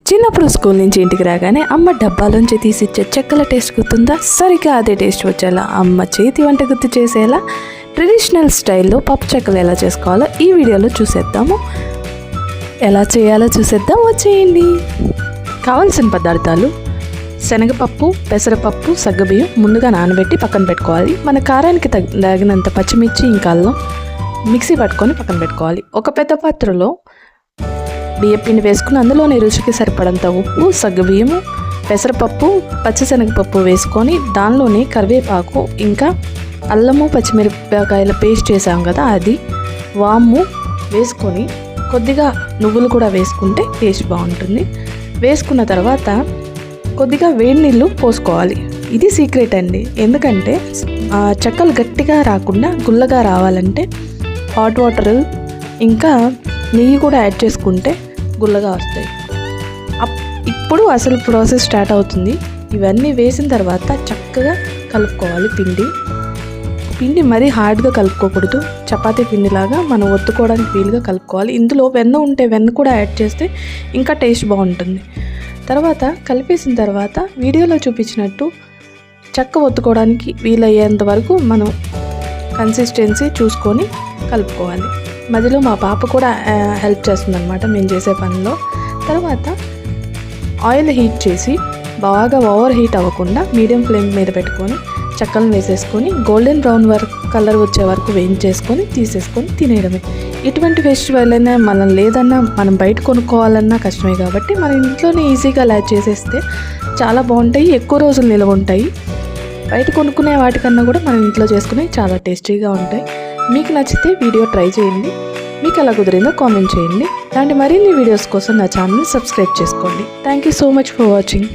చిన్నప్పుడు స్కూల్ నుంచి ఇంటికి రాగానే అమ్మ డబ్బాలోంచి తీసిచ్చే చెక్కల టేస్ట్ గుర్తుందా? సరిగ్గా అదే టేస్ట్ వచ్చేలా అమ్మ చేతి వంట గుర్తు చేసేలా ట్రెడిషనల్ స్టైల్లో పప్పు చెక్కలు ఎలా చేసుకోవాలో ఈ వీడియోలో చూసేద్దాము. ఎలా చేయాలో చూసేద్దాం, వచ్చేయండి. కావాల్సిన పదార్థాలు: శనగపప్పు, పెసరపప్పు, సగ్గుబియ్యం ముందుగా నానబెట్టి పక్కన పెట్టుకోవాలి. మన కారానికి తగినంత పచ్చిమిర్చి ఇంకా అల్లం మిక్సీ పట్టుకొని పక్కన పెట్టుకోవాలి. ఒక పెద్ద పాత్రలో బియ్యపిండి వేసుకుని అందులోని రుచికి సరిపడంత ఉప్పు, సగ్గుబియ్యము, పెసరపప్పు, పచ్చిశనగపప్పు వేసుకొని దానిలోని కరివేపాకు ఇంకా అల్లము పచ్చిమిరపకాయల పేస్ట్ చేసాం కదా అది, వాము వేసుకొని కొద్దిగా నువ్వులు కూడా వేసుకుంటే టేస్ట్ బాగుంటుంది. వేసుకున్న తర్వాత కొద్దిగా వేడి నీళ్ళు పోసుకోవాలి. ఇది సీక్రెట్ అండి, ఎందుకంటే చెక్కలు గట్టిగా రాకుండా గుల్లగా రావాలంటే హాట్ వాటర్ ఇంకా నెయ్యి కూడా యాడ్ చేసుకుంటే గుల్లగా వస్తాయి. ఇప్పుడు అసలు ప్రాసెస్ స్టార్ట్ అవుతుంది. ఇవన్నీ వేసిన తర్వాత చక్కగా కలుపుకోవాలి. పిండి మరీ హార్డ్గా కలుపుకోకూడదు, చపాతీ పిండిలాగా మనం ఒత్తుకోవడానికి వీలుగా కలుపుకోవాలి. ఇందులో వెన్న ఉంటే వెన్న కూడా యాడ్ చేస్తే ఇంకా టేస్ట్ బాగుంటుంది. తర్వాత కలిపేసిన తర్వాత వీడియోలో చూపించినట్టు చెక్క ఒత్తుకోవడానికి వీలయ్యేంత వరకు మనం కన్సిస్టెన్సీ చూసుకొని కలుపుకోవాలి. మధ్యలో మా పాప కూడా హెల్ప్ చేస్తుందన్నమాట మేము చేసే పనిలో. తర్వాత ఆయిల్ హీట్ చేసి బాగా ఓవర్ హీట్ అవ్వకుండా మీడియం ఫ్లేమ్ మీద పెట్టుకొని చెక్కలను వేసేసుకొని గోల్డెన్ బ్రౌన్ కలర్ వచ్చే వరకు వేయించేసుకొని తీసేసుకొని తినేయడమే. ఇటువంటి ఫెస్టివల్ అయినా మనం లేదన్నా మనం బయట కొనుక్కోవాలన్నా కష్టమే కాబట్టి మన ఇంట్లోనే ఈజీగా అలా చేసేస్తే చాలా బాగుంటాయి, ఎక్కువ రోజులు నిల్వ ఉంటాయి. బయట కొనుక్కునే వాటికన్నా కూడా మనం ఇంట్లో చేసుకునే చాలా టేస్టీగా ఉంటాయి. మీకు నచ్చితే వీడియో ట్రై చేయండి, మీకు ఎలా కుదిరిందో కామెంట్ చేయండి. ఇలాంటి మరిన్ని వీడియోస్ కోసం నా ఛానల్ని సబ్స్క్రైబ్ చేసుకోండి. Thank you so much for watching.